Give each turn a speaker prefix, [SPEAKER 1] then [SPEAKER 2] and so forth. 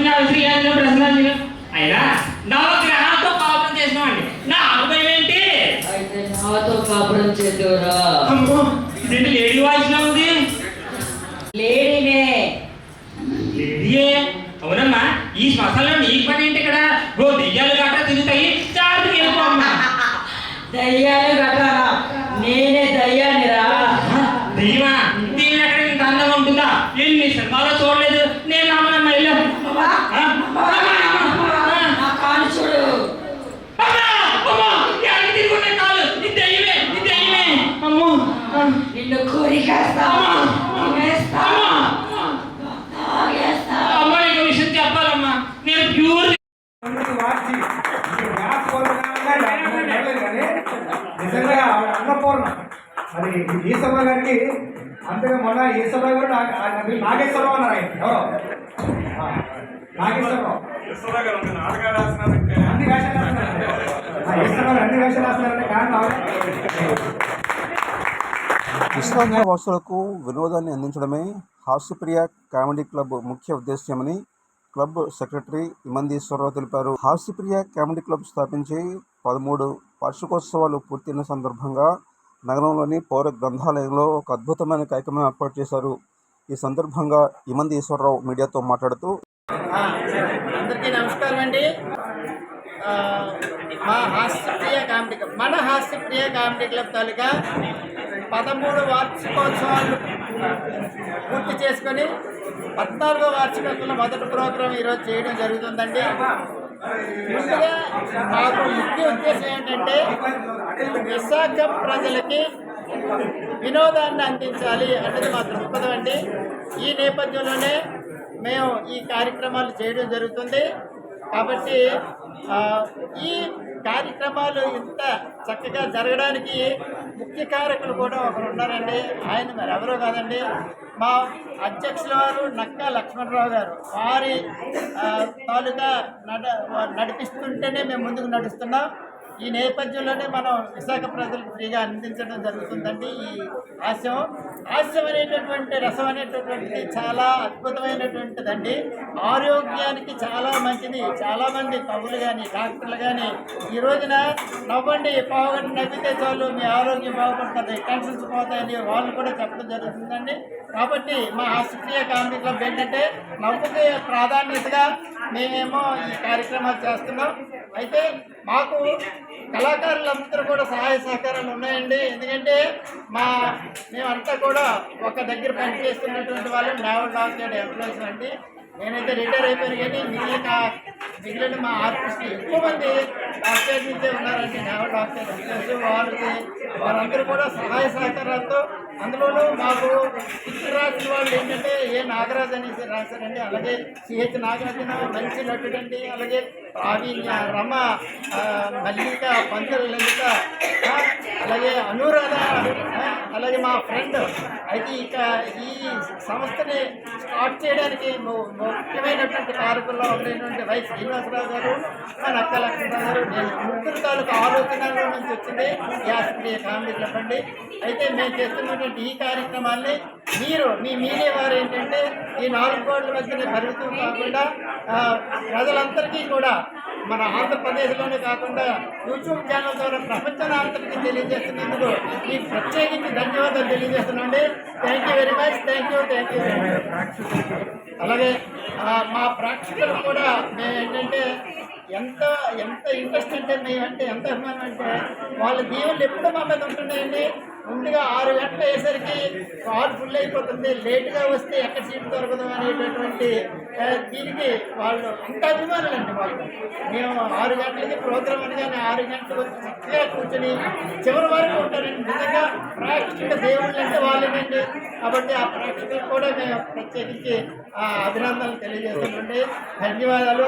[SPEAKER 1] ప్రసంగా శ్రీగారిలో ప్రసంగాలు అయినా నవగ్రహాలతో కాపురం చేసినామండి. నా అనుభవం ఏంటి?
[SPEAKER 2] అయితే నాతో కాపురం చేద్దురా.
[SPEAKER 1] అమ్మో ఇదేంటి లేడీ వాయిస్ లా ఉంది.
[SPEAKER 2] లేడీనే.
[SPEAKER 1] లేడీయే? అవునమ్మా. ఈ శ్మశానంలో నీ పని ఏంటి? ఇక్కడ దెయ్యాలు గట్రా తిరుగుతాయి, చాటుకు వెళ్ళిపోమ్మా.
[SPEAKER 2] దయ్యాలు గట్రా? నేనే దయ్యానిరా.
[SPEAKER 1] దెయ్యమా? దీని ఎక్కడ ఇంత అందంగా ఉంటుందా? ఎన్ని సినిమాలో చూడలేదు. నేను నమ్మనమ్మా. ఇల్లు
[SPEAKER 2] చూడు. నిన్ను కోరికేస్తా.
[SPEAKER 1] అమ్మ నీకు విషయం చెప్పాలమ్మా. నేను ప్యూర్
[SPEAKER 3] నిజంగా అన్నపూర్ణ. మరి ఈశ్వర గారికి అంతగా మొన్న ఈశ్వర గారు నాగేశ్వరరావు అన్నారు. ఆయన ఎవరో నాగేశ్వరరావు అన్ని వేషాలు రాస్తున్నారు. ఈశ్వరరావు అన్ని వేషాలు రాస్తున్నారంటే కారణం
[SPEAKER 4] ఇస్లామియా వాసులకు వినోదాన్ని అందించడమే హాస్యప్రియ కామెడీ క్లబ్ ముఖ్య ఉద్దేశ్యమని క్లబ్ సెక్రటరీ ఇమందీశ్వరరావు తెలిపారు. హాస్యప్రియ కామెడీ క్లబ్ స్థాపించి 13 వార్షికోత్సవాలు పూర్తయిన సందర్భంగా నగరంలోని పౌర గ్రంథాలయంలో ఒక అద్భుతమైన కార్యక్రమం ఏర్పాటు చేశారు. ఈ సందర్భంగా ఇమందీశ్వరరావు మీడియాతో మాట్లాడుతూ,
[SPEAKER 5] అందరికీ నమస్కారం అండి. మా హాస్యప్రియ కామెడీ క్లబ్, మన హాస్యప్రియ కామెడీ క్లబ్ తాలూకా 13 వార్షికోత్సవాలు పూర్తి చేసుకొని 14వ వార్షికోత్సవంలో మొదటి ప్రోగ్రాం ఈరోజు చేయడం జరుగుతుందండి. ముందుగా మాకు ముఖ్య ఉద్దేశం ఏంటంటే విశాఖ ప్రజలకి వినోదాన్ని అందించాలి అన్నది మా దృక్పథం అండి. ఈ నేపథ్యంలోనే మేము ఈ కార్యక్రమాలు చేయడం జరుగుతుంది. కాబట్టి ఈ కార్యక్రమాలు ఇంత చక్కగా జరగడానికి ముఖ్య కారకులు కూడా ఒకరు ఉన్నారండి. ఆయన మరి ఎవరో కాదండి, మా అధ్యక్షుల వారు నక్కా లక్ష్మణరావు గారు. వారి తాలూకా నడిపిస్తుంటేనే మేము ముందుకు నడుస్తున్నాం. ఈ నేపథ్యంలోనే మనం విశాఖ ప్రజలకు ఫ్రీగా అందించడం జరుగుతుందండి. ఈ హాస్యం అనేటటువంటి రసం అనేటటువంటిది చాలా అద్భుతమైనటువంటిదండి. ఆరోగ్యానికి చాలా మంచిది. చాలామంది కవులు కానీ డాక్టర్లు కానీ ఈ రోజున నవ్వండి, పావుగంట నవ్వితే చాలు మీ ఆరోగ్యం బాగుపడుతుంది, టెన్షన్స్ పోతాయని వాళ్ళు కూడా చెప్పడం జరుగుతుందండి. కాబట్టి మా హాస్యప్రియ కామెడీ క్లబ్ ఏంటంటే నవ్వుకి ప్రాధాన్యతగా మేమేమో ఈ కార్యక్రమాలు చేస్తున్నాం. అయితే మాకు కళాకారులందరూ కూడా సహాయ సహకారాలు ఉన్నాయండి. ఎందుకంటే మేమంతా కూడా ఒక దగ్గర పనిచేస్తున్నటువంటి వాళ్ళు నేవల్ డాక్టరేట్ ఎంప్లాయీస్ అండి. నేనైతే రిటైర్ అయిపోయాను, కానీ మిగిలిన మా ఆర్టిస్టులు ఎక్కువ మంది డాక్టరేట్ నుంచే ఉన్నారండి. నేవల్ డాక్టరేట్ ఎంప్లాయీస్ వారందరూ కూడా సహాయ సహకారాలతో, అందులోనూ మాకు పిక్చర్ రాసిన వాళ్ళు ఏంటంటే నాగరాజు అనేసి రాశారండి. అలాగే సిహెచ్ నాగార్జున మంచి నటుడండి. అలాగే ప్రావీణ్య, రమ, మల్లిక, పంతుల లలిత, అలాగే అనురాధ, అలాగే మా ఫ్రెండ్. అయితే ఇక ఈ సంస్థని స్టార్ట్ చేయడానికి ముఖ్యమైనటువంటి కారకుల్లో ఉండేటువంటి వై శ్రీనివాసరావు గారు, నక్కా లక్ష్మణరావు గారు, నేను ముగ్గురు తాలూకు ఆలోచనలో నుంచి వచ్చింది ఈ హాస్యప్రియ కామెడీ క్లబ్ అండి. అయితే మేము చేస్తున్నటువంటి ఈ కార్యక్రమాన్ని మీరు మీ మీడియా వారు ఏంటంటే ఈ 4 కోట్ల మధ్యనే పరిమితం కాకుండా ప్రజలందరికీ కూడా మన ఆంధ్రప్రదేశ్లోనే కాకుండా యూట్యూబ్ ఛానల్ ద్వారా ప్రపంచాలంతరికీ తెలియజేస్తున్నందుకు మీకు ప్రత్యేకించి ధన్యవాదాలు తెలియజేస్తున్నాండి. Thank you very much. Thank you. అలాగే మా ప్రేక్షకులు కూడా మేము ఏంటంటే ఎంత ఇంట్రెస్ట్ అంటే మేమంటే ఎంత అభిమానం అంటే వాళ్ళ దీవులు ఎప్పుడూ మా మీద ఉంటున్నాయండి. ముందుగా 6 గంటలు అయ్యేసరికి కారు ఫుల్ అయిపోతుంది, లేటుగా వస్తే ఎక్కడ సీట్ దొరకదు అనేటటువంటి దీనికి వాళ్ళు అంత అభిమానులు అండి వాళ్ళు. మేము 6 గంటలకి ప్రోగ్రామ్ అనగానే 6 గంటలకు వచ్చి చక్కగా కూర్చొని చివరి వరకు ఉంటారండి. నిజంగా ప్రేక్షకుల దేవుళ్ళు అంటే వాళ్ళేనండి. కాబట్టి ఆ ప్రేక్షకులకు కూడా మేము ప్రత్యేకించి అభినందనలు తెలియజేస్తున్నామండి. ధన్యవాదాలు.